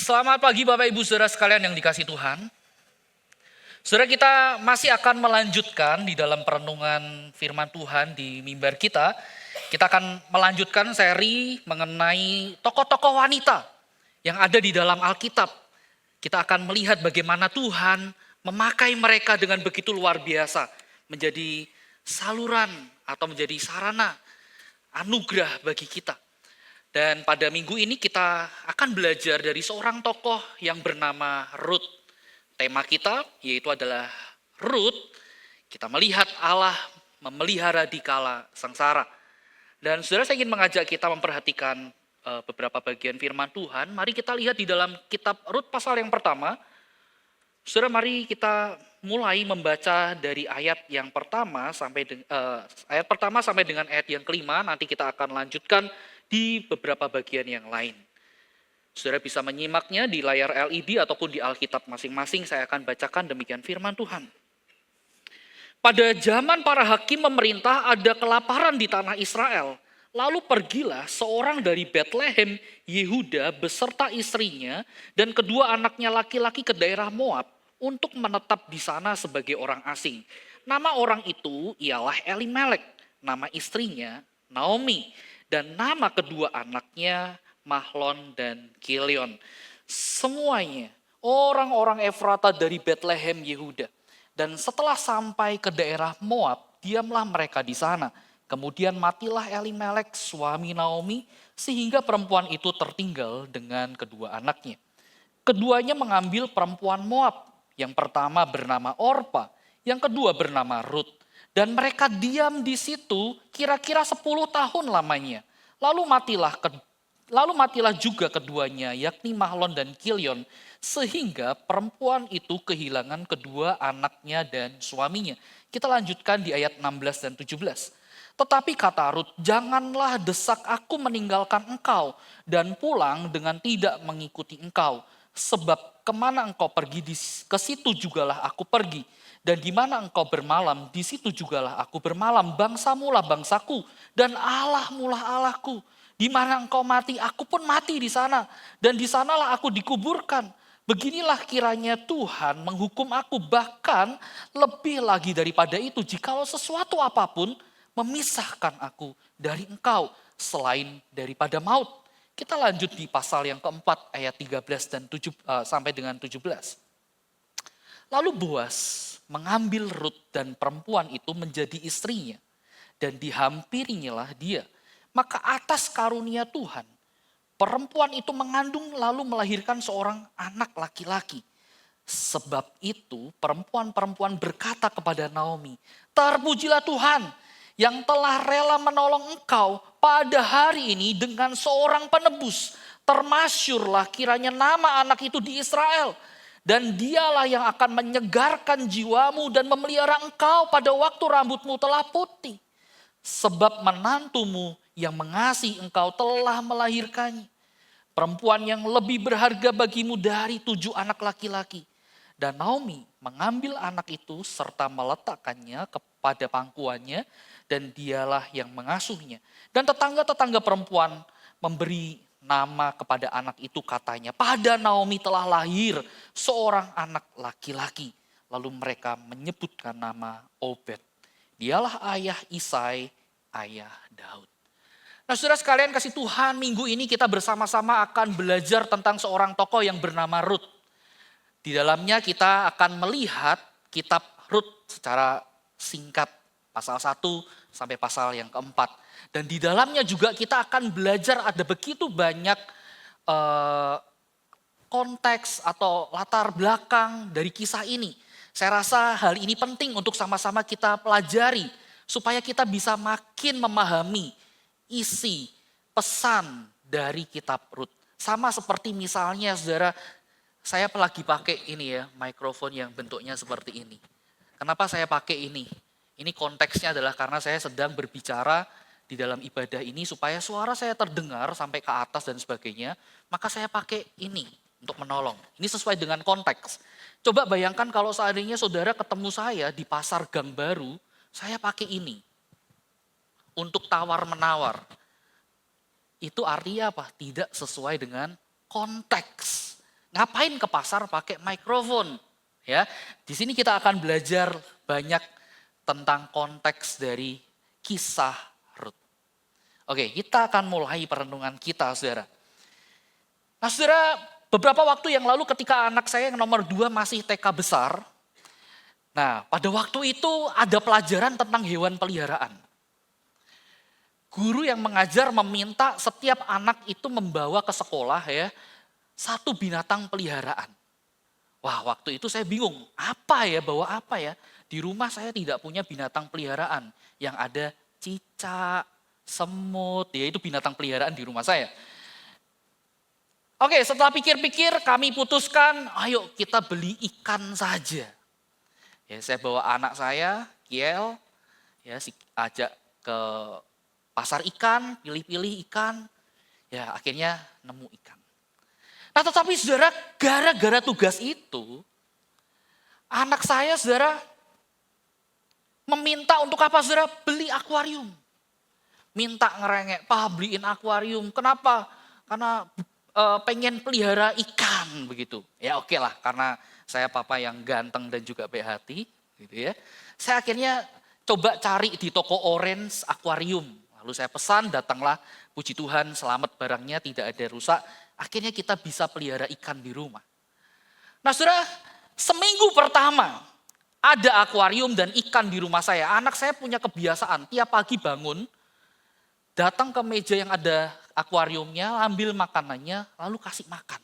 Selamat pagi Bapak Ibu Saudara sekalian yang dikasihi Tuhan. Saudara, kita masih akan melanjutkan di dalam perenungan firman Tuhan di mimbar kita. Kita akan melanjutkan seri mengenai tokoh-tokoh wanita yang ada di dalam Alkitab. Kita akan melihat bagaimana Tuhan memakai mereka dengan begitu luar biasa. Menjadi saluran atau menjadi sarana anugerah bagi kita. Dan pada minggu ini kita akan belajar dari seorang tokoh yang bernama Rut. Tema kita yaitu adalah Rut, kita melihat Allah memelihara di kala sengsara. Dan saudara, saya ingin mengajak kita memperhatikan beberapa bagian firman Tuhan. Mari kita lihat di dalam kitab Rut pasal yang pertama. Saudara, mari kita mulai membaca dari ayat yang pertama sampai dengan ayat yang kelima. Nanti kita akan lanjutkan di beberapa bagian yang lain. Saudara bisa menyimaknya di layar LED ataupun di Alkitab masing-masing. Saya akan bacakan demikian firman Tuhan. Pada zaman para hakim memerintah, ada kelaparan di tanah Israel. Lalu pergilah seorang dari Betlehem, Yehuda beserta istrinya dan kedua anaknya laki-laki ke daerah Moab untuk menetap di sana sebagai orang asing. Nama orang itu ialah Elimelek, nama istrinya Naomi, dan nama kedua anaknya Mahlon dan Kilion. Semuanya orang-orang Efrata dari Betlehem Yehuda. Dan setelah sampai ke daerah Moab, diamlah mereka di sana. Kemudian matilah Elimelek suami Naomi, sehingga perempuan itu tertinggal dengan kedua anaknya. Keduanya mengambil perempuan Moab. Yang pertama bernama Orpa, yang kedua bernama Rut. Dan mereka diam di situ kira-kira 10 tahun lamanya. Lalu matilah juga keduanya, yakni Mahlon dan Kilion, sehingga perempuan itu kehilangan kedua anaknya dan suaminya. Kita lanjutkan di ayat 16 dan 17. Tetapi kata Rut, janganlah desak aku meninggalkan engkau dan pulang dengan tidak mengikuti engkau. Sebab kemana engkau pergi, ke situ jugalah aku pergi. Dan di mana engkau bermalam, di situ jugalah aku bermalam. Bangsamulah bangsaku dan Allahmulah Allahku. Di mana engkau mati, aku pun mati di sana. Dan di sanalah aku dikuburkan. Beginilah kiranya Tuhan menghukum aku, bahkan lebih lagi daripada itu, jikalau sesuatu apapun memisahkan aku dari engkau selain daripada maut. Kita lanjut di pasal yang keempat ayat 13 dan sampai dengan 17. Lalu Boas mengambil Rut dan perempuan itu menjadi istrinya dan dihampirinyalah dia. Maka atas karunia Tuhan, perempuan itu mengandung lalu melahirkan seorang anak laki-laki. Sebab itu perempuan-perempuan berkata kepada Naomi, terpujilah Tuhan yang telah rela menolong engkau pada hari ini dengan seorang penebus. Termasyurlah kiranya nama anak itu di Israel. Dan dialah yang akan menyegarkan jiwamu dan memelihara engkau pada waktu rambutmu telah putih. Sebab menantumu yang mengasihi engkau telah melahirkannya. Perempuan yang lebih berharga bagimu dari 7 anak laki-laki. Dan Naomi mengambil anak itu serta meletakkannya kepada pangkuannya dan dialah yang mengasuhnya. Dan tetangga-tetangga perempuan memberi nama kepada anak itu, katanya, pada Naomi telah lahir seorang anak laki-laki. Lalu mereka menyebutkan nama Obed. Dialah ayah Isai, ayah Daud. Nah, saudara sekalian kasih Tuhan, minggu ini kita bersama-sama akan belajar tentang seorang tokoh yang bernama Rut. Di dalamnya kita akan melihat kitab Rut secara singkat, pasal 1 sampai pasal yang keempat. Dan di dalamnya juga kita akan belajar ada begitu banyak konteks atau latar belakang dari kisah ini. Saya rasa hal ini penting untuk sama-sama kita pelajari supaya kita bisa makin memahami isi pesan dari kitab Rut. Sama seperti misalnya saudara, saya lagi pakai ini ya, mikrofon yang bentuknya seperti ini. Kenapa saya pakai ini? Ini konteksnya adalah karena saya sedang berbicara di dalam ibadah ini supaya suara saya terdengar sampai ke atas dan sebagainya. Maka saya pakai ini untuk menolong. Ini sesuai dengan konteks. Coba bayangkan kalau seandainya saudara ketemu saya di pasar Gang Baru, saya pakai ini untuk tawar-menawar. Itu artinya apa? Tidak sesuai dengan konteks. Ngapain ke pasar pakai mikrofon? Ya, di sini kita akan belajar banyak tentang konteks dari kisah Rut. Oke, kita akan mulai perenungan kita, saudara. Nah, saudara, beberapa waktu yang lalu ketika anak saya yang nomor 2 masih TK besar, nah pada waktu itu ada pelajaran tentang hewan peliharaan. Guru yang mengajar meminta setiap anak itu membawa ke sekolah ya satu binatang peliharaan. Wah, waktu itu saya bingung, apa ya, bawa apa ya? Di rumah saya tidak punya binatang peliharaan. Yang ada cicak, semut, ya itu binatang peliharaan di rumah saya. Oke, setelah pikir-pikir kami putuskan, ayo kita beli ikan saja. Ya, saya bawa anak saya, Kiel, ya ajak ke pasar ikan, pilih-pilih ikan, ya akhirnya nemu ikan. Nah tetapi saudara, gara-gara tugas itu, anak saya saudara meminta untuk apa saudara? Beli akuarium. Minta ngerengek, Pak beliin akuarium. Kenapa? Karena pengen pelihara ikan begitu. Ya oke lah, karena saya papa yang ganteng dan juga baik hati gitu ya. Saya akhirnya coba cari di toko Orange akuarium. Lalu saya pesan, datanglah, puji Tuhan selamat barangnya, tidak ada rusak. Akhirnya kita bisa pelihara ikan di rumah. Nah saudara, seminggu pertama ada akuarium dan ikan di rumah saya. Anak saya punya kebiasaan, tiap pagi bangun, datang ke meja yang ada akuariumnya, ambil makanannya, lalu kasih makan.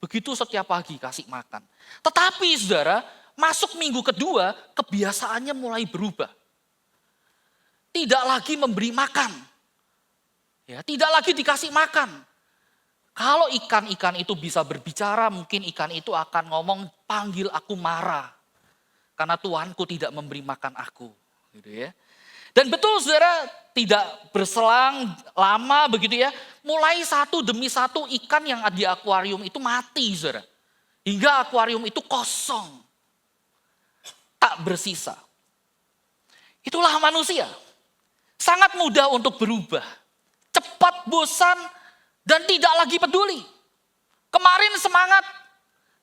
Begitu setiap pagi kasih makan. Tetapi saudara, masuk minggu kedua, kebiasaannya mulai berubah. Tidak lagi memberi makan. Ya, tidak lagi dikasih makan. Kalau ikan-ikan itu bisa berbicara, mungkin ikan itu akan ngomong, panggil aku marah. Karena Tuanku tidak memberi makan aku. Gitu ya. Dan betul saudara, tidak berselang lama begitu ya. Mulai satu demi satu ikan yang ada di akuarium itu mati saudara. Hingga akuarium itu kosong. Tak bersisa. Itulah manusia. Sangat mudah untuk berubah. Cepat bosan dan tidak lagi peduli. Kemarin semangat,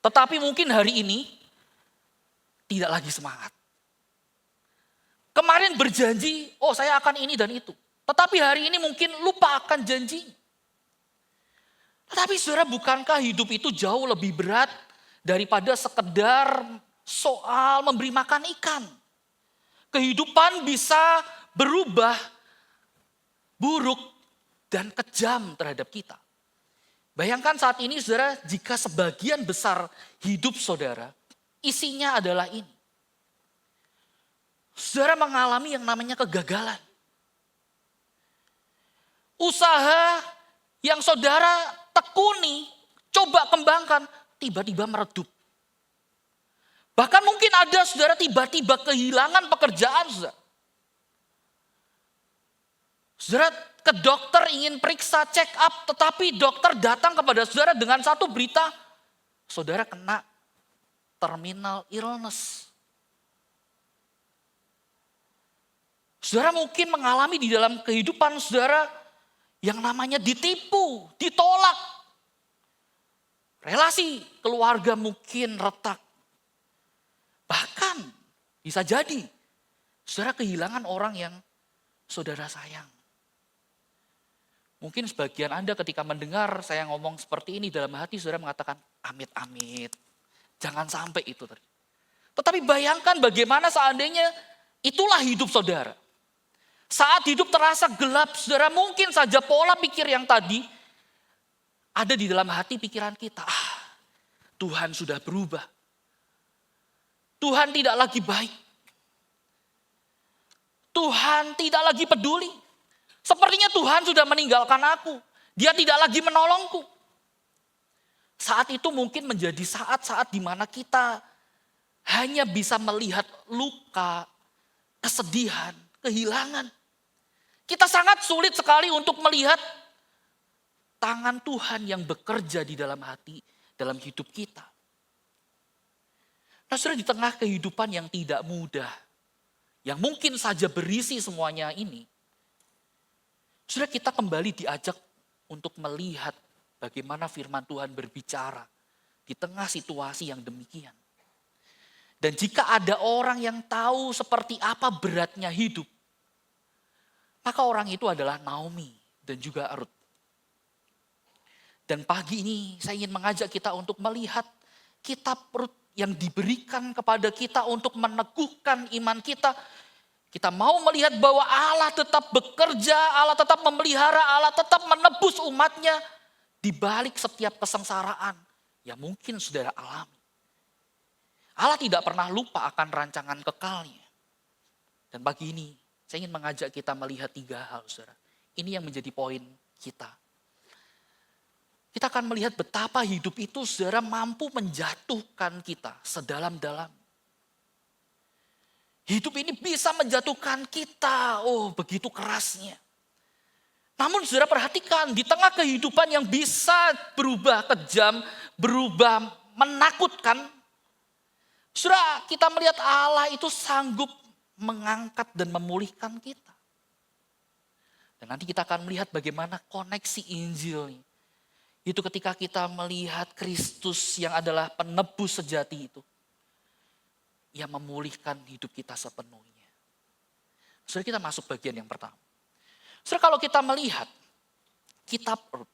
tetapi mungkin hari ini tidak lagi semangat. Kemarin berjanji, oh saya akan ini dan itu. Tetapi hari ini mungkin lupa akan janji. Tetapi saudara, bukankah hidup itu jauh lebih berat daripada sekedar soal memberi makan ikan? Kehidupan bisa berubah buruk dan kejam terhadap kita. Bayangkan saat ini saudara, jika sebagian besar hidup saudara, isinya adalah ini. Saudara mengalami yang namanya kegagalan. Usaha yang saudara tekuni, coba kembangkan, tiba-tiba meredup. Bahkan mungkin ada saudara tiba-tiba kehilangan pekerjaan saudara. Saudara ke dokter ingin periksa check up, tetapi dokter datang kepada saudara dengan satu berita, saudara kena terminal illness. Saudara mungkin mengalami di dalam kehidupan saudara yang namanya ditipu, ditolak. Relasi keluarga mungkin retak. Bahkan bisa jadi saudara kehilangan orang yang saudara sayang. Mungkin sebagian Anda ketika mendengar saya ngomong seperti ini dalam hati saudara mengatakan amit-amit. Jangan sampai itu terjadi. Tetapi bayangkan bagaimana seandainya itulah hidup saudara. Saat hidup terasa gelap, saudara mungkin saja pola pikir yang tadi ada di dalam hati pikiran kita. Tuhan sudah berubah. Tuhan tidak lagi baik. Tuhan tidak lagi peduli. Sepertinya Tuhan sudah meninggalkan aku. Dia tidak lagi menolongku. Saat itu mungkin menjadi saat-saat di mana kita hanya bisa melihat luka, kesedihan, kehilangan. Kita sangat sulit sekali untuk melihat tangan Tuhan yang bekerja di dalam hati, dalam hidup kita. Nah, saudara, di tengah kehidupan yang tidak mudah, yang mungkin saja berisi semuanya ini, saudara, kita kembali diajak untuk melihat bagaimana firman Tuhan berbicara di tengah situasi yang demikian. Dan jika ada orang yang tahu seperti apa beratnya hidup, maka orang itu adalah Naomi dan juga Rut. Dan pagi ini saya ingin mengajak kita untuk melihat kitab Rut yang diberikan kepada kita untuk meneguhkan iman kita. Kita mau melihat bahwa Allah tetap bekerja, Allah tetap memelihara, Allah tetap menebus umatnya di balik setiap kesengsaraan yang mungkin saudara alami. Allah tidak pernah lupa akan rancangan kekalnya. Dan pagi ini saya ingin mengajak kita melihat 3 hal, saudara. Ini yang menjadi poin kita. Kita akan melihat betapa hidup itu, saudara, mampu menjatuhkan kita sedalam-dalam. Hidup ini bisa menjatuhkan kita, begitu kerasnya. Namun saudara perhatikan, di tengah kehidupan yang bisa berubah kejam, berubah menakutkan, saudara, kita melihat Allah itu sanggup mengangkat dan memulihkan kita. Dan nanti kita akan melihat bagaimana koneksi Injil ini. Itu ketika kita melihat Kristus yang adalah penebus sejati itu. Yang memulihkan hidup kita sepenuhnya. Saudara, kita masuk bagian yang pertama. Saudara, kalau kita melihat kitab Rut,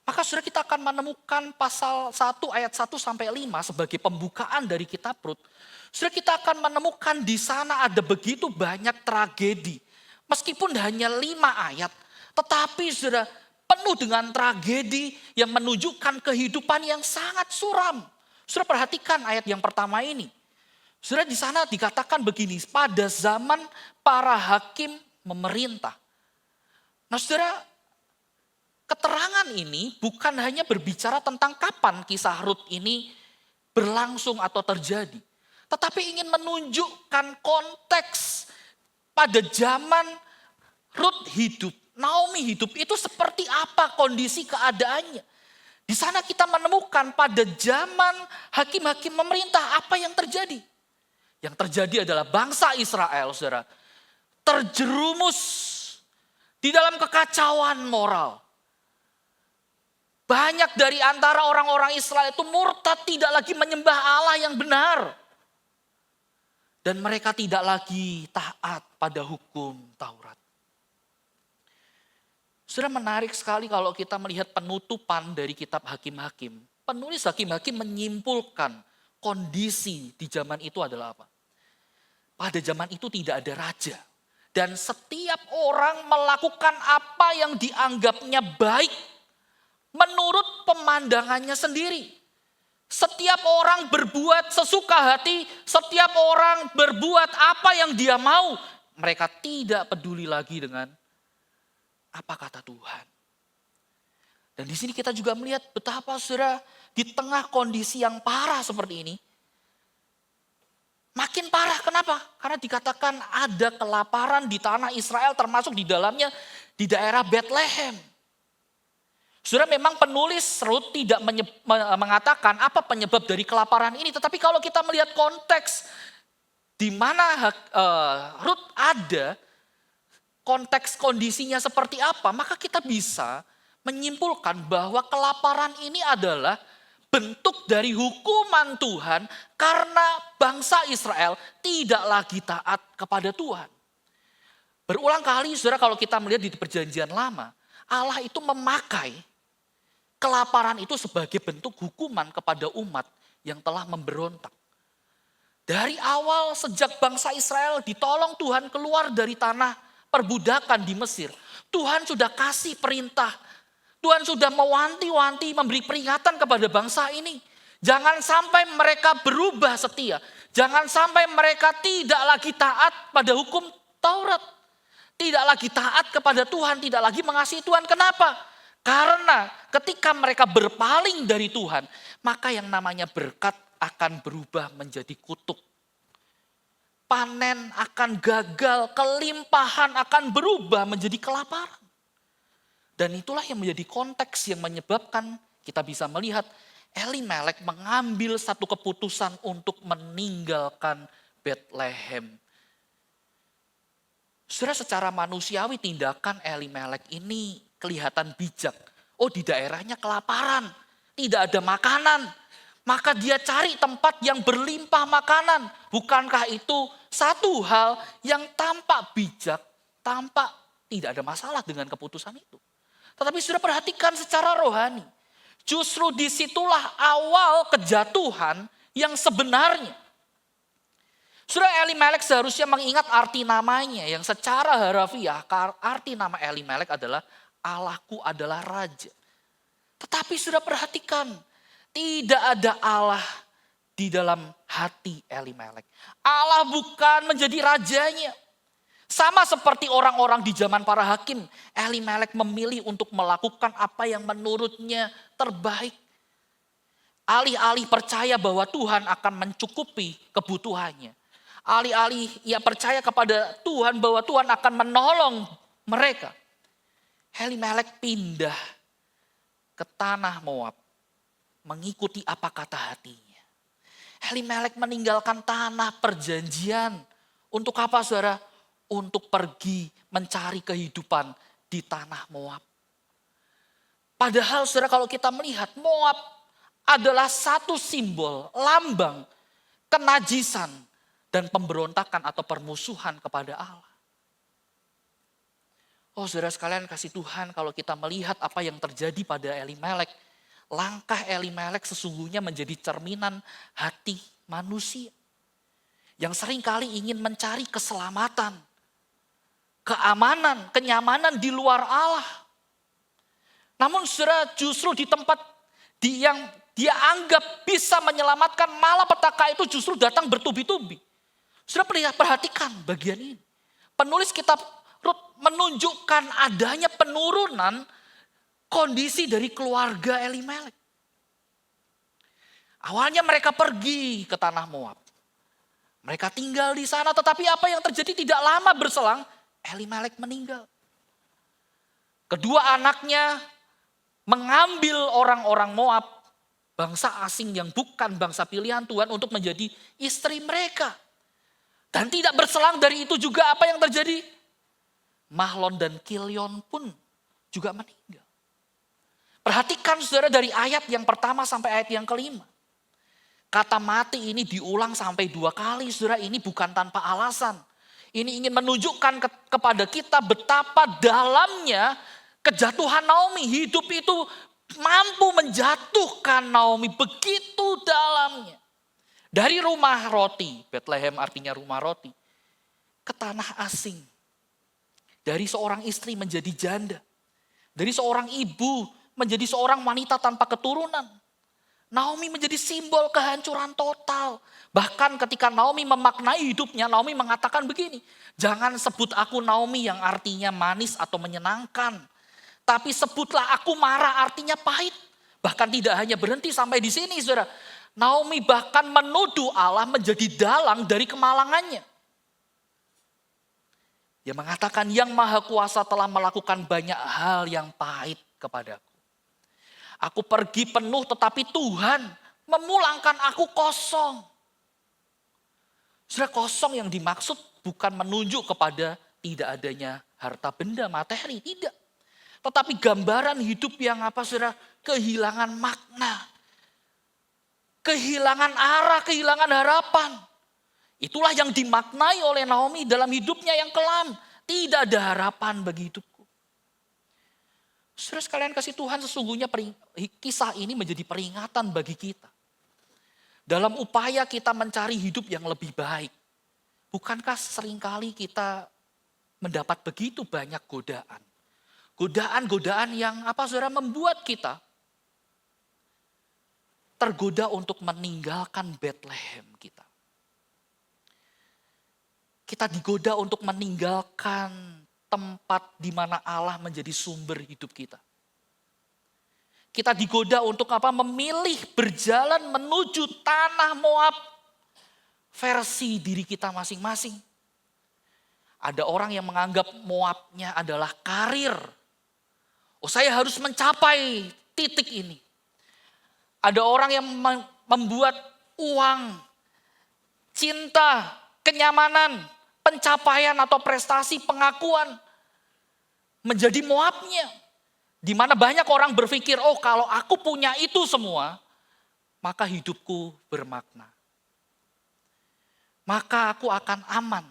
maka saudara kita akan menemukan pasal 1 ayat 1 sampai 5 sebagai pembukaan dari kitab Rut. Saudara, kita akan menemukan di sana ada begitu banyak tragedi. Meskipun hanya 5 ayat, tetapi saudara penuh dengan tragedi yang menunjukkan kehidupan yang sangat suram. Saudara perhatikan ayat yang pertama ini. Saudara, di sana dikatakan begini, pada zaman para hakim memerintah. Nah saudara, keterangan ini bukan hanya berbicara tentang kapan kisah Rut ini berlangsung atau terjadi. Tetapi ingin menunjukkan konteks pada zaman Rut hidup, Naomi hidup itu seperti apa kondisi keadaannya. Di sana kita menemukan pada zaman hakim-hakim memerintah apa yang terjadi. Yang terjadi adalah bangsa Israel, saudara, terjerumus di dalam kekacauan moral. Banyak dari antara orang-orang Israel itu murtad, tidak lagi menyembah Allah yang benar. Dan mereka tidak lagi taat pada hukum Taurat. Sudah menarik sekali kalau kita melihat penutupan dari kitab Hakim-Hakim. Penulis Hakim-Hakim menyimpulkan kondisi di zaman itu adalah apa? Pada zaman itu tidak ada raja. Dan setiap orang melakukan apa yang dianggapnya baik menurut pemandangannya sendiri. Setiap orang berbuat sesuka hati, setiap orang berbuat apa yang dia mau. Mereka tidak peduli lagi dengan apa kata Tuhan. Dan di sini kita juga melihat betapa saudara di tengah kondisi yang parah seperti ini. Makin parah, kenapa? Karena dikatakan ada kelaparan di tanah Israel termasuk di dalamnya di daerah Bethlehem. Saudara, memang penulis Rut tidak mengatakan apa penyebab dari kelaparan ini. Tetapi kalau kita melihat konteks di mana Rut ada, konteks kondisinya seperti apa, maka kita bisa menyimpulkan bahwa kelaparan ini adalah bentuk dari hukuman Tuhan karena bangsa Israel tidak lagi taat kepada Tuhan. Berulang kali saudara kalau kita melihat di perjanjian lama, Allah itu memakai kelaparan itu sebagai bentuk hukuman kepada umat yang telah memberontak. Dari awal sejak bangsa Israel ditolong Tuhan keluar dari tanah perbudakan di Mesir, Tuhan sudah kasih perintah. Tuhan sudah mewanti-wanti, memberi peringatan kepada bangsa ini. Jangan sampai mereka berubah setia. Jangan sampai mereka tidak lagi taat pada hukum Taurat. Tidak lagi taat kepada Tuhan, tidak lagi mengasihi Tuhan. Kenapa? Karena ketika mereka berpaling dari Tuhan, maka yang namanya berkat akan berubah menjadi kutuk. Panen akan gagal, kelimpahan akan berubah menjadi kelaparan. Dan itulah yang menjadi konteks yang menyebabkan kita bisa melihat Elimelek mengambil satu keputusan untuk meninggalkan Bethlehem. Saudara, secara manusiawi tindakan Elimelek ini kelihatan bijak. Oh, di daerahnya kelaparan, tidak ada makanan. Maka dia cari tempat yang berlimpah makanan. Bukankah itu satu hal yang tampak bijak, tampak tidak ada masalah dengan keputusan itu. Tetapi sudah perhatikan secara rohani. Justru disitulah awal kejatuhan yang sebenarnya. Saudara, Elimelek seharusnya mengingat arti namanya yang secara harafiah, arti nama Elimelek adalah Allahku adalah raja. Tetapi sudah perhatikan, tidak ada Allah di dalam hati Elimelek. Allah bukan menjadi rajanya. Sama seperti orang-orang di zaman para hakim, Elimelek memilih untuk melakukan apa yang menurutnya terbaik. Alih-alih percaya bahwa Tuhan akan mencukupi kebutuhannya. Alih-alih ia percaya kepada Tuhan bahwa Tuhan akan menolong mereka. Elimelek pindah ke tanah Moab, mengikuti apa kata hatinya. Elimelek meninggalkan tanah perjanjian. Untuk apa, saudara? Untuk pergi mencari kehidupan di tanah Moab. Padahal saudara, kalau kita melihat Moab adalah satu simbol, lambang kenajisan dan pemberontakan atau permusuhan kepada Allah. Oh saudara sekalian, kasih Tuhan, kalau kita melihat apa yang terjadi pada Elimelek, langkah Elimelek sesungguhnya menjadi cerminan hati manusia yang seringkali ingin mencari keselamatan, keamanan, kenyamanan di luar Allah. Namun saudara, justru di tempat yang dia anggap bisa menyelamatkan, malah petaka itu justru datang bertubi-tubi. Saudara perhatikan bagian ini. Penulis kitab Rut menunjukkan adanya penurunan kondisi dari keluarga Elimelek. Awalnya mereka pergi ke tanah Moab. Mereka tinggal di sana, tetapi apa yang terjadi tidak lama berselang, Elimelek meninggal. Kedua anaknya mengambil orang-orang Moab, bangsa asing yang bukan bangsa pilihan Tuhan, untuk menjadi istri mereka. Dan tidak berselang dari itu juga apa yang terjadi? Mahlon dan Kilion pun juga meninggal. Perhatikan saudara dari ayat yang pertama sampai ayat yang kelima. Kata mati ini diulang sampai 2 kali, saudara, ini bukan tanpa alasan. Ini ingin menunjukkan kepada kita betapa dalamnya kejatuhan Naomi. Hidup itu mampu menjatuhkan Naomi, begitu dalamnya. Dari rumah roti, Bethlehem artinya rumah roti, ke tanah asing. Dari seorang istri menjadi janda. Dari seorang ibu menjadi seorang wanita tanpa keturunan. Naomi menjadi simbol kehancuran total. Bahkan ketika Naomi memaknai hidupnya, Naomi mengatakan begini, jangan sebut aku Naomi yang artinya manis atau menyenangkan. Tapi sebutlah aku Mara, artinya pahit. Bahkan tidak hanya berhenti sampai di sini, saudara. Naomi bahkan menuduh Allah menjadi dalang dari kemalangannya. Dia mengatakan yang Maha Kuasa telah melakukan banyak hal yang pahit kepadaku. Aku pergi penuh tetapi Tuhan memulangkan aku kosong. Saudara, kosong yang dimaksud bukan menunjuk kepada tidak adanya harta benda materi, tidak. Tetapi gambaran hidup yang apa, saudara? Kehilangan makna. Kehilangan arah, kehilangan harapan. Itulah yang dimaknai oleh Naomi dalam hidupnya yang kelam. Tidak ada harapan bagi hidupku. Saudara sekalian kasih Tuhan, sesungguhnya kisah ini menjadi peringatan bagi kita. Dalam upaya kita mencari hidup yang lebih baik. Bukankah seringkali kita mendapat begitu banyak godaan. Godaan-godaan yang apa, saudara, membuat kita tergoda untuk meninggalkan Bethlehem kita. Kita digoda untuk meninggalkan tempat di mana Allah menjadi sumber hidup kita. Kita digoda untuk apa? Memilih berjalan menuju tanah Moab versi diri kita masing-masing. Ada orang yang menganggap Moabnya adalah karir. Oh, saya harus mencapai titik ini. Ada orang yang membuat uang, cinta, kenyamanan, pencapaian atau prestasi, pengakuan menjadi Moabnya. Di mana banyak orang berpikir, oh kalau aku punya itu semua, maka hidupku bermakna. Maka aku akan aman.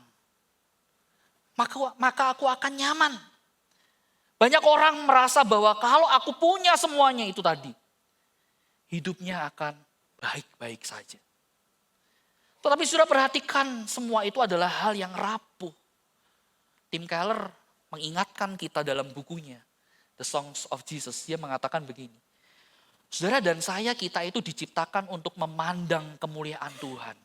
Maka aku akan nyaman. Banyak orang merasa bahwa kalau aku punya semuanya itu tadi, hidupnya akan baik-baik saja. Tetapi sudah perhatikan, semua itu adalah hal yang rapuh. Tim Keller mengingatkan kita dalam bukunya, The Songs of Jesus. Dia mengatakan begini, saudara dan saya, kita itu diciptakan untuk memandang kemuliaan Tuhan.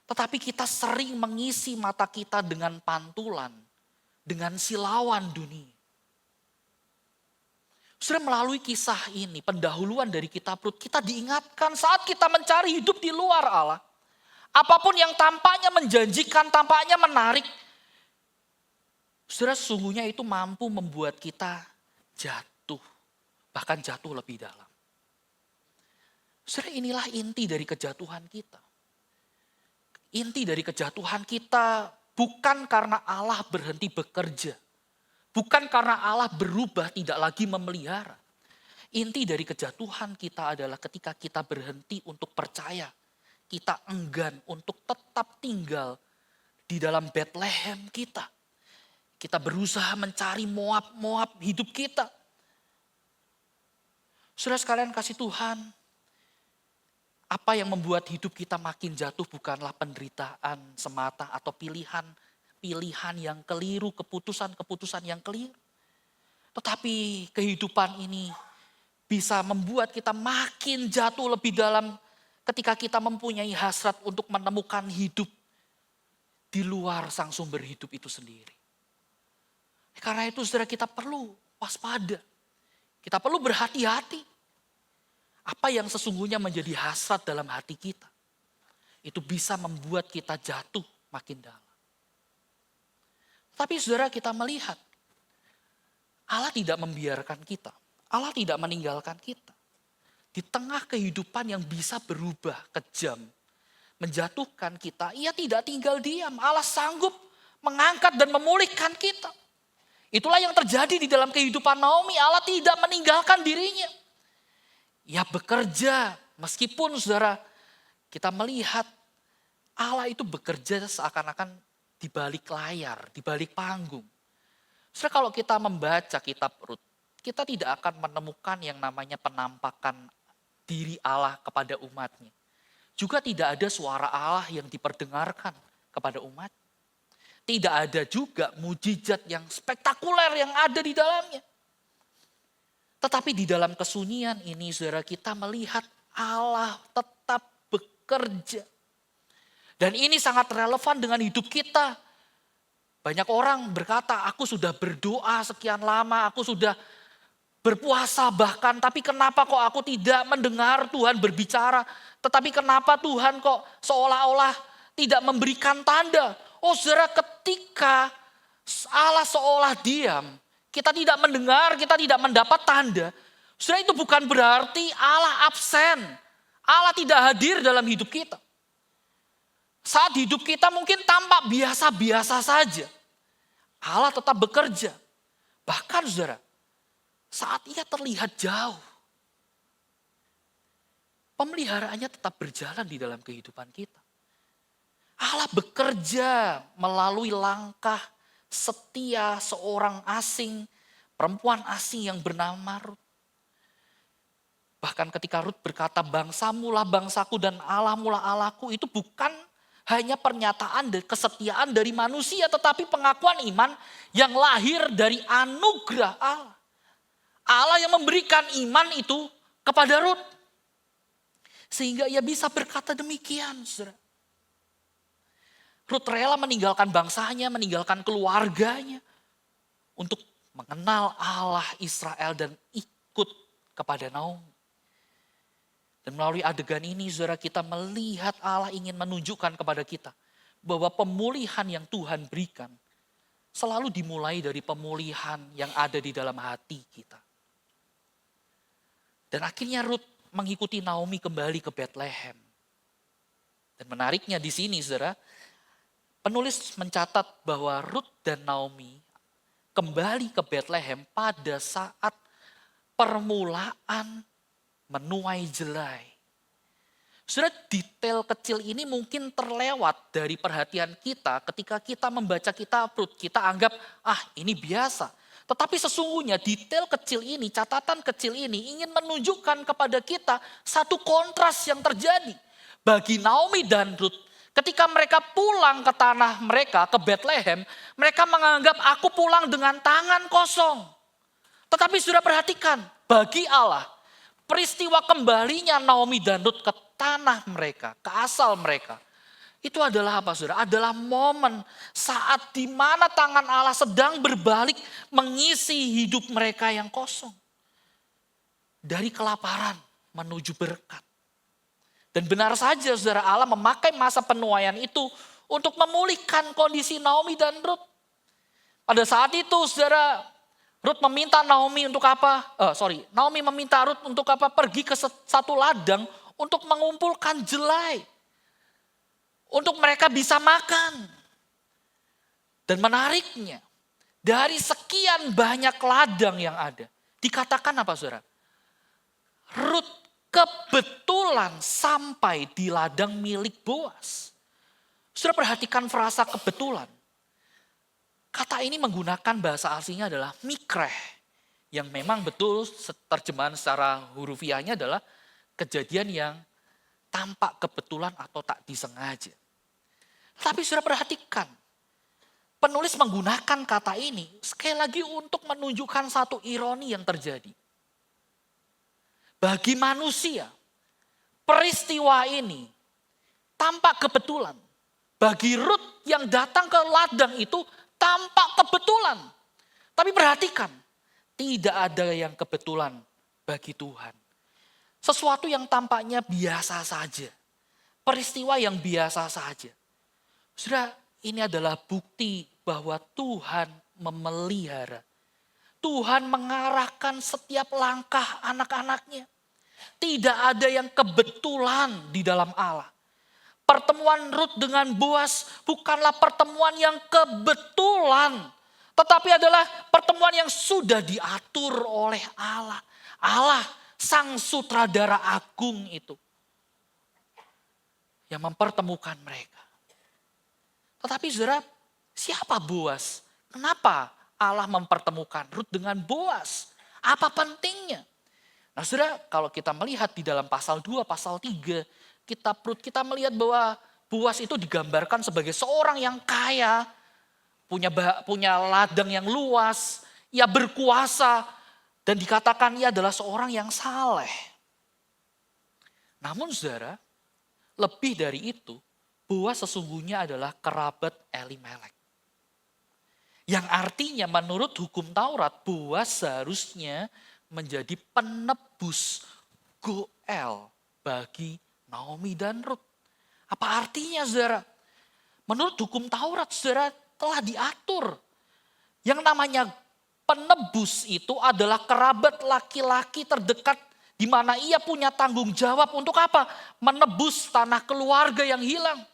Tetapi kita sering mengisi mata kita dengan pantulan, dengan silauan dunia. Saudara, melalui kisah ini, pendahuluan dari kitab Rut, kita diingatkan saat kita mencari hidup di luar Allah. Apapun yang tampaknya menjanjikan, tampaknya menarik, saudara, sesungguhnya itu mampu membuat kita jatuh. Bahkan jatuh lebih dalam. Saudara, inilah inti dari kejatuhan kita. Inti dari kejatuhan kita bukan karena Allah berhenti bekerja. Bukan karena Allah berubah tidak lagi memelihara. Inti dari kejatuhan kita adalah ketika kita berhenti untuk percaya. Kita enggan untuk tetap tinggal di dalam Bethlehem kita. Kita berusaha mencari Moab hidup kita. Saudara sekalian kasih Tuhan, apa yang membuat hidup kita makin jatuh bukanlah penderitaan semata atau pilihan yang keliru, keputusan yang keliru. Tetapi kehidupan ini bisa membuat kita makin jatuh lebih dalam ketika kita mempunyai hasrat untuk menemukan hidup di luar sang sumber hidup itu sendiri. Karena itu saudara, kita perlu waspada. Kita perlu berhati-hati. Apa yang sesungguhnya menjadi hasrat dalam hati kita, itu bisa membuat kita jatuh makin dalam. Tapi saudara, kita melihat Allah tidak membiarkan kita. Allah tidak meninggalkan kita. Di tengah kehidupan yang bisa berubah kejam, menjatuhkan kita, Ia tidak tinggal diam. Allah sanggup mengangkat dan memulihkan kita. Itulah yang terjadi di dalam kehidupan Naomi. Allah tidak meninggalkan dirinya. Ia bekerja, meskipun saudara kita melihat Allah itu bekerja seakan-akan di balik layar, di balik panggung. Saudara, kalau kita membaca kitab Rut, kita tidak akan menemukan yang namanya penampakan diri Allah kepada umatnya. Juga tidak ada suara Allah yang diperdengarkan kepada umat. Tidak ada juga mujizat yang spektakuler yang ada di dalamnya. Tetapi di dalam kesunyian ini, saudara, kita melihat Allah tetap bekerja. Dan ini sangat relevan dengan hidup kita. Banyak orang berkata, aku sudah berdoa sekian lama, aku sudah berpuasa bahkan, tapi kenapa kok aku tidak mendengar Tuhan berbicara? Tetapi kenapa Tuhan kok seolah-olah tidak memberikan tanda? Oh saudara, ketika Allah seolah diam, kita tidak mendengar, kita tidak mendapat tanda. Saudara, itu bukan berarti Allah absen. Allah tidak hadir dalam hidup kita. Saat hidup kita mungkin tampak biasa-biasa saja. Allah tetap bekerja. Bahkan saudara, saat Ia terlihat jauh, pemeliharaannya tetap berjalan di dalam kehidupan kita. Allah bekerja melalui langkah setia seorang asing, perempuan asing yang bernama Rut. Bahkan ketika Rut berkata, bangsamu lah bangsaku dan Allahmu lah Allahku, itu bukan hanya pernyataan dan kesetiaan dari manusia, tetapi pengakuan iman yang lahir dari anugerah Allah. Allah yang memberikan iman itu kepada Rut. Sehingga ia bisa berkata demikian, saudara. Rut rela meninggalkan bangsanya, meninggalkan keluarganya untuk mengenal Allah Israel dan ikut kepada Naomi. Dan melalui adegan ini, saudara, kita melihat Allah ingin menunjukkan kepada kita bahwa pemulihan yang Tuhan berikan selalu dimulai dari pemulihan yang ada di dalam hati kita. Dan akhirnya Rut mengikuti Naomi kembali ke Bethlehem. Dan menariknya di sini, saudara, penulis mencatat bahwa Rut dan Naomi kembali ke Bethlehem pada saat permulaan menuai jelai. Saudara, detail kecil ini mungkin terlewat dari perhatian kita ketika kita membaca kitab Rut. Kita anggap, ini biasa. Tetapi sesungguhnya detail kecil ini, catatan kecil ini ingin menunjukkan kepada kita satu kontras yang terjadi. Bagi Naomi dan Rut, ketika mereka pulang ke tanah mereka, ke Bethlehem, mereka menganggap aku pulang dengan tangan kosong. Tetapi sudah perhatikan, bagi Allah, peristiwa kembalinya Naomi dan Rut ke tanah mereka, ke asal mereka, itu adalah apa saudara? Adalah momen saat di mana tangan Allah sedang berbalik mengisi hidup mereka yang kosong. Dari kelaparan menuju berkat. Dan benar saja saudara, Allah memakai masa penuaian itu untuk memulihkan kondisi Naomi dan Rut. Pada saat itu saudara, Rut meminta Naomi untuk apa? Naomi meminta Rut untuk apa? Pergi ke satu ladang untuk mengumpulkan jelai. Untuk mereka bisa makan. Dan menariknya, dari sekian banyak ladang yang ada, dikatakan apa saudara? Rut kebetulan sampai di ladang milik Boas. Saudara perhatikan frasa kebetulan. Kata ini menggunakan bahasa aslinya adalah mikreh. Yang memang betul terjemahan secara hurufiahnya adalah kejadian yang tampak kebetulan atau tak disengaja. Tapi sudah perhatikan, penulis menggunakan kata ini sekali lagi untuk menunjukkan satu ironi yang terjadi. Bagi manusia, peristiwa ini tampak kebetulan. Bagi Rut yang datang ke ladang itu tampak kebetulan. Tapi perhatikan, tidak ada yang kebetulan bagi Tuhan. Sesuatu yang tampaknya biasa saja. Peristiwa yang biasa saja. Saudara, ini adalah bukti bahwa Tuhan memelihara. Tuhan mengarahkan setiap langkah anak-anaknya. Tidak ada yang kebetulan di dalam Allah. Pertemuan Rut dengan Boas bukanlah pertemuan yang kebetulan. Tetapi adalah pertemuan yang sudah diatur oleh Allah. Allah, sang sutradara agung itu. Yang mempertemukan mereka. Tetapi saudara, siapa Boas? Kenapa Allah mempertemukan Rut dengan Boas? Apa pentingnya? Nah saudara, kalau kita melihat di dalam pasal 2, pasal 3, kitab Rut, kita melihat bahwa Boas itu digambarkan sebagai seorang yang kaya, punya ladang yang luas, ia berkuasa, dan dikatakan ia adalah seorang yang saleh. Namun saudara, lebih dari itu, Boas sesungguhnya adalah kerabat Elimelek. Yang artinya menurut hukum Taurat, Boas seharusnya menjadi penebus Goel bagi Naomi dan Rut. Apa artinya saudara? Menurut hukum Taurat saudara telah diatur. Yang namanya penebus itu adalah kerabat laki-laki terdekat di mana ia punya tanggung jawab untuk apa? Menebus tanah keluarga yang hilang.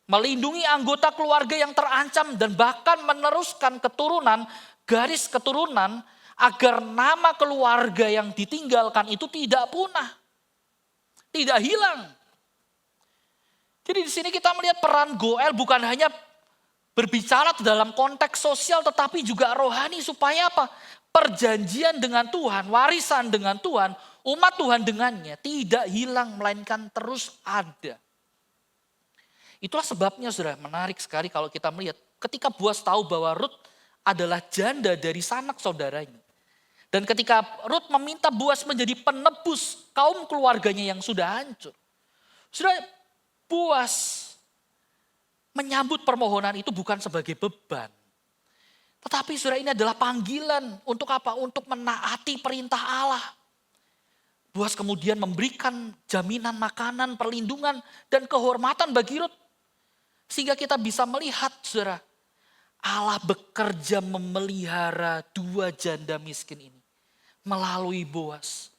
Melindungi anggota keluarga yang terancam dan bahkan meneruskan keturunan, garis keturunan agar nama keluarga yang ditinggalkan itu tidak punah. Tidak hilang. Jadi di sini kita melihat peran Goel bukan hanya berbicara dalam konteks sosial tetapi juga rohani supaya apa? Perjanjian dengan Tuhan, warisan dengan Tuhan, umat Tuhan dengannya tidak hilang melainkan terus ada. Itulah sebabnya saudara menarik sekali kalau kita melihat ketika Boas tahu bahwa Rut adalah janda dari sanak saudaranya. Dan ketika Rut meminta Boas menjadi penebus kaum keluarganya yang sudah hancur. Saudara, Boas menyambut permohonan itu bukan sebagai beban. Tetapi saudara ini adalah panggilan untuk apa? Untuk menaati perintah Allah. Boas kemudian memberikan jaminan makanan, perlindungan, dan kehormatan bagi Rut. Sehingga kita bisa melihat saudara, Allah bekerja memelihara dua janda miskin ini. Melalui Boas.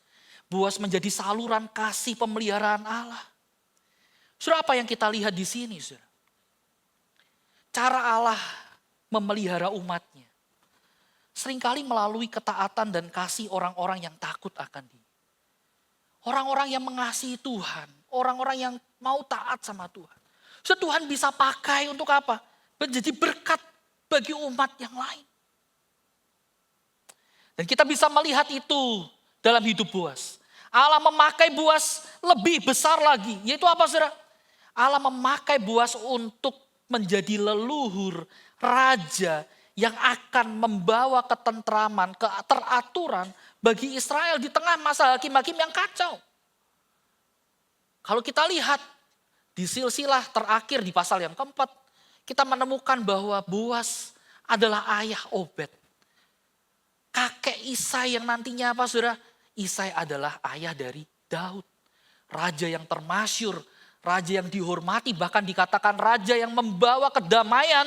Boas menjadi saluran kasih pemeliharaan Allah. Saudara, apa yang kita lihat di sini saudara? Cara Allah memelihara umatnya. Seringkali melalui ketaatan dan kasih orang-orang yang takut akan Dia. Orang-orang yang mengasihi Tuhan, orang-orang yang mau taat sama Tuhan. So, Tuhan bisa pakai untuk apa? Menjadi berkat bagi umat yang lain. Dan kita bisa melihat itu dalam hidup Boas. Allah memakai Boas lebih besar lagi. Yaitu apa, saudara? Allah memakai Boas untuk menjadi leluhur raja yang akan membawa ketentraman, keteraturan bagi Israel di tengah masa hakim-hakim yang kacau. Kalau kita lihat di silsilah terakhir di pasal yang keempat, kita menemukan bahwa Boas adalah ayah Obed. Kakek Isai yang nantinya apa, saudara? Isai adalah ayah dari Daud. Raja yang termasyur, raja yang dihormati, bahkan dikatakan raja yang membawa kedamaian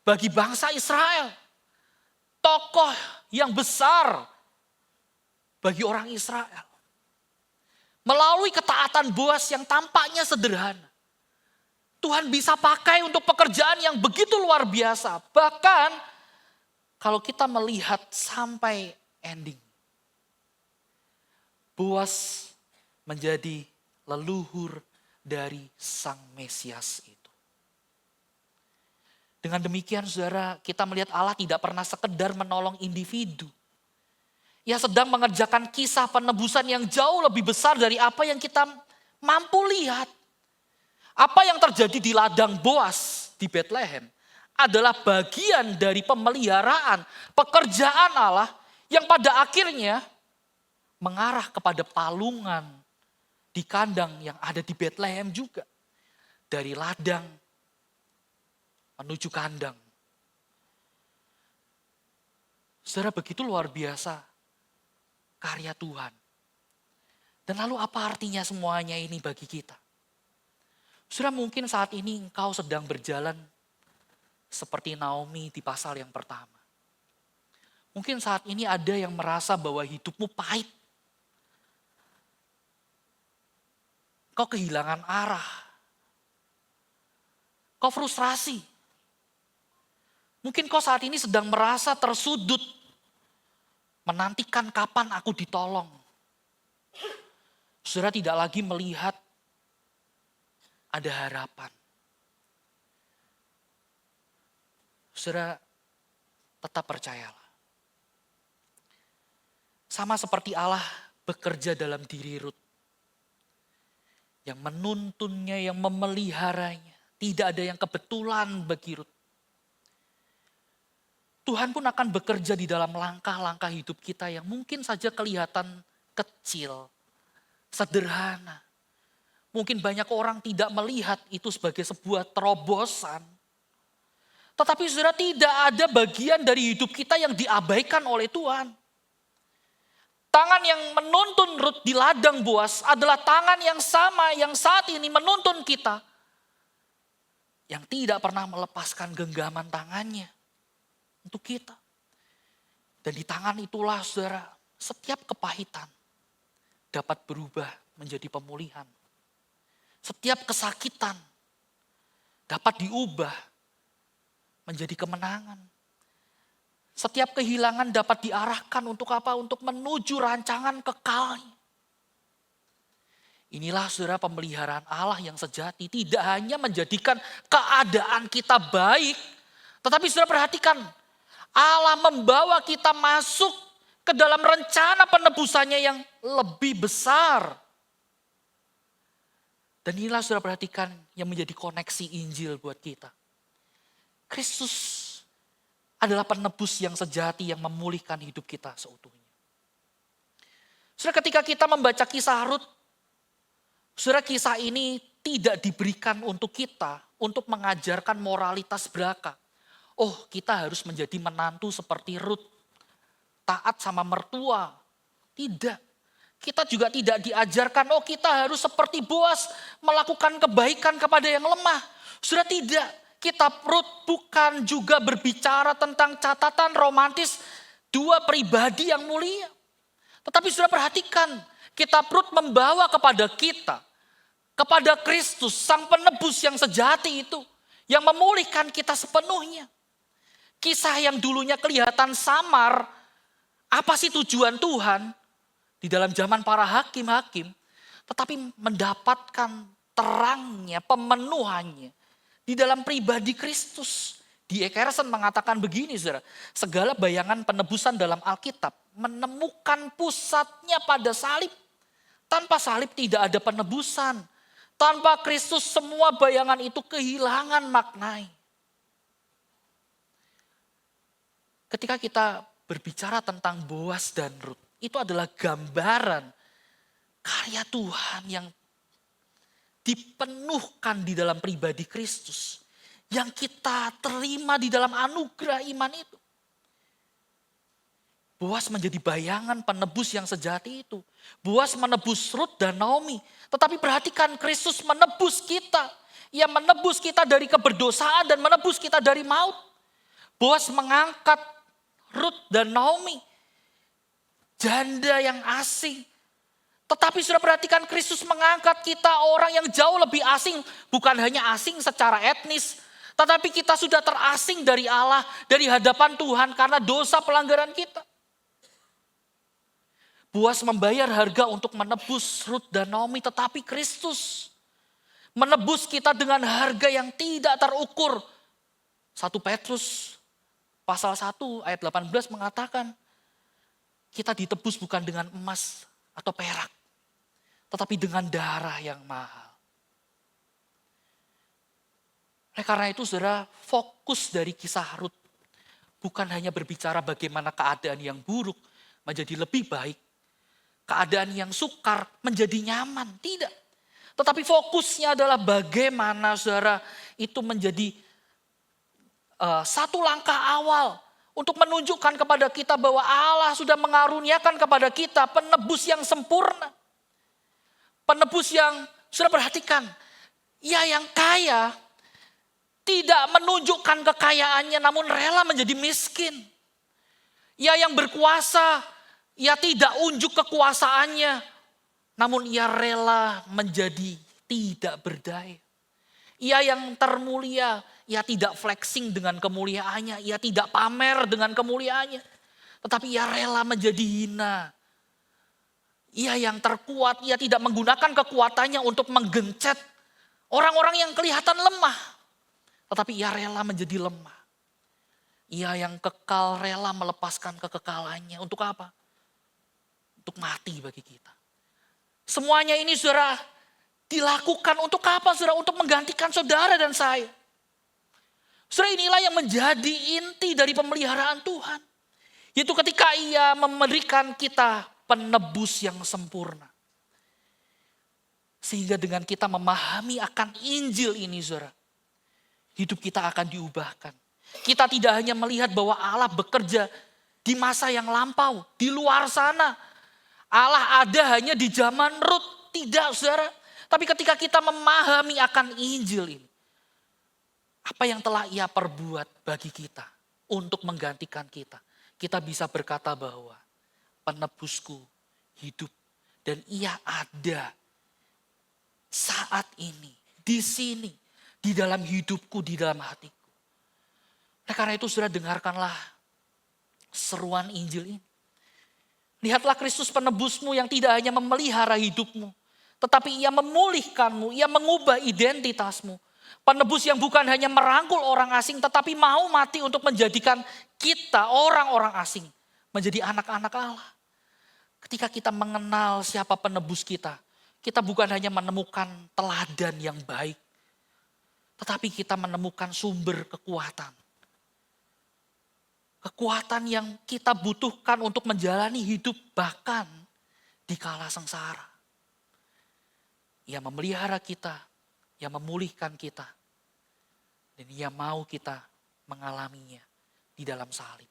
bagi bangsa Israel. Tokoh yang besar bagi orang Israel. Melalui ketaatan Boas yang tampaknya sederhana, Tuhan bisa pakai untuk pekerjaan yang begitu luar biasa. Bahkan kalau kita melihat sampai ending, Boas menjadi leluhur dari Sang Mesias itu. Dengan demikian, saudara, kita melihat Allah tidak pernah sekedar menolong individu. Ia sedang mengerjakan kisah penebusan yang jauh lebih besar dari apa yang kita mampu lihat. Apa yang terjadi di ladang Boas di Bethlehem adalah bagian dari pemeliharaan pekerjaan Allah yang pada akhirnya mengarah kepada palungan di kandang yang ada di Bethlehem juga. Dari ladang menuju kandang. Saudara, begitu luar biasa karya Tuhan. Dan lalu apa artinya semuanya ini bagi kita? Saudara, mungkin saat ini engkau sedang berjalan seperti Naomi di pasal yang pertama. Mungkin saat ini ada yang merasa bahwa hidupmu pahit. Kau kehilangan arah. Kau frustrasi. Mungkin kau saat ini sedang merasa tersudut. Menantikan kapan aku ditolong. Saudara tidak lagi melihat ada harapan. Saudara tetap percayalah. Sama seperti Allah bekerja dalam diri Rut. Yang menuntunnya, yang memeliharanya. Tidak ada yang kebetulan bagi Rut. Tuhan pun akan bekerja di dalam langkah-langkah hidup kita yang mungkin saja kelihatan kecil, sederhana. Mungkin banyak orang tidak melihat itu sebagai sebuah terobosan. Tetapi saudara, tidak ada bagian dari hidup kita yang diabaikan oleh Tuhan. Tangan yang menuntun Rut di ladang Boas adalah tangan yang sama yang saat ini menuntun kita. Yang tidak pernah melepaskan genggaman tangannya untuk kita. Dan di tangan itulah, saudara, setiap kepahitan dapat berubah menjadi pemulihan. Setiap kesakitan dapat diubah menjadi kemenangan. Setiap kehilangan dapat diarahkan untuk apa? Untuk menuju rancangan kekal. Inilah, saudara, pemeliharaan Allah yang sejati. Tidak hanya menjadikan keadaan kita baik. Tetapi saudara perhatikan, Allah membawa kita masuk ke dalam rencana penebusannya yang lebih besar. Dan inilah, saudara, perhatikan yang menjadi koneksi Injil buat kita. Kristus adalah penebus yang sejati yang memulihkan hidup kita seutuhnya. Saudara, ketika kita membaca kisah Rut, saudara, kisah ini tidak diberikan untuk kita untuk mengajarkan moralitas belaka. Oh, kita harus menjadi menantu seperti Rut, taat sama mertua. Tidak. Kita juga tidak diajarkan, oh kita harus seperti Boas, melakukan kebaikan kepada yang lemah. Saudara, tidak. Kitab Rut bukan juga berbicara tentang catatan romantis dua pribadi yang mulia. Tetapi saudara perhatikan, kitab Rut membawa kepada kita, kepada Kristus, Sang Penebus yang sejati itu, yang memulihkan kita sepenuhnya. Kisah yang dulunya kelihatan samar, apa sih tujuan Tuhan? di dalam zaman para hakim-hakim, tetapi mendapatkan terangnya, pemenuhannya di dalam pribadi Kristus. D. A. Carson mengatakan begini, saudara, segala bayangan penebusan dalam Alkitab menemukan pusatnya pada salib. Tanpa salib tidak ada penebusan. Tanpa Kristus semua bayangan itu kehilangan maknanya. Ketika kita berbicara tentang Boas dan Rut, itu adalah gambaran karya Tuhan yang dipenuhkan di dalam pribadi Kristus. Yang kita terima di dalam anugerah iman itu. Boas menjadi bayangan penebus yang sejati itu. Boas menebus Rut dan Naomi. Tetapi perhatikan, Kristus menebus kita. Ia menebus kita dari keberdosaan dan menebus kita dari maut. Boas mengangkat Rut dan Naomi. Janda yang asing. Tetapi sudah perhatikan, Kristus mengangkat kita orang yang jauh lebih asing. Bukan hanya asing secara etnis. Tetapi kita sudah terasing dari Allah, dari hadapan Tuhan karena dosa pelanggaran kita. Boas membayar harga untuk menebus Rut dan Naomi, tetapi Kristus menebus kita dengan harga yang tidak terukur. 1 Petrus pasal 1 ayat 18 mengatakan, kita ditebus bukan dengan emas atau perak, tetapi dengan darah yang mahal. Karena itu saudara, fokus dari kisah Rut bukan hanya berbicara bagaimana keadaan yang buruk menjadi lebih baik, keadaan yang sukar menjadi nyaman, tidak. Tetapi fokusnya adalah bagaimana saudara itu menjadi satu langkah awal untuk menunjukkan kepada kita bahwa Allah sudah mengaruniakan kepada kita penebus yang sempurna. Penebus yang, sudah perhatikan, ia yang kaya tidak menunjukkan kekayaannya namun rela menjadi miskin. Ia yang berkuasa, ia tidak unjuk kekuasaannya namun ia rela menjadi tidak berdaya. Ia yang termulia, ia tidak flexing dengan kemuliaannya, ia tidak pamer dengan kemuliaannya. Tetapi ia rela menjadi hina. Ia yang terkuat, ia tidak menggunakan kekuatannya untuk menggencet orang-orang yang kelihatan lemah. Tetapi ia rela menjadi lemah. Ia yang kekal rela melepaskan kekekalannya. Untuk apa? Untuk mati bagi kita. Semuanya ini saudara dilakukan untuk apa saudara? Untuk menggantikan saudara dan saya. Saudara, inilah yang menjadi inti dari pemeliharaan Tuhan. Yaitu ketika ia memberikan kita penebus yang sempurna. Sehingga dengan kita memahami akan Injil ini saudara, hidup kita akan diubahkan. Kita tidak hanya melihat bahwa Allah bekerja di masa yang lampau, di luar sana. Allah ada hanya di zaman Rut. Tidak saudara. Tapi ketika kita memahami akan Injil ini, apa yang telah ia perbuat bagi kita untuk menggantikan kita. Kita bisa berkata bahwa penebusku hidup dan ia ada saat ini, di sini. Di dalam hidupku, di dalam hatiku. Karena itu saudara, dengarkanlah seruan Injil ini. Lihatlah Kristus penebusmu yang tidak hanya memelihara hidupmu. Tetapi ia memulihkanmu, ia mengubah identitasmu. Penebus yang bukan hanya merangkul orang asing, tetapi mau mati untuk menjadikan kita orang-orang asing. Menjadi anak-anak Allah. Ketika kita mengenal siapa penebus kita, kita bukan hanya menemukan teladan yang baik. Tetapi kita menemukan sumber kekuatan. Kekuatan yang kita butuhkan untuk menjalani hidup bahkan di kala sengsara. Ia memelihara kita, ia memulihkan kita. Dan ia mau kita mengalaminya di dalam salib.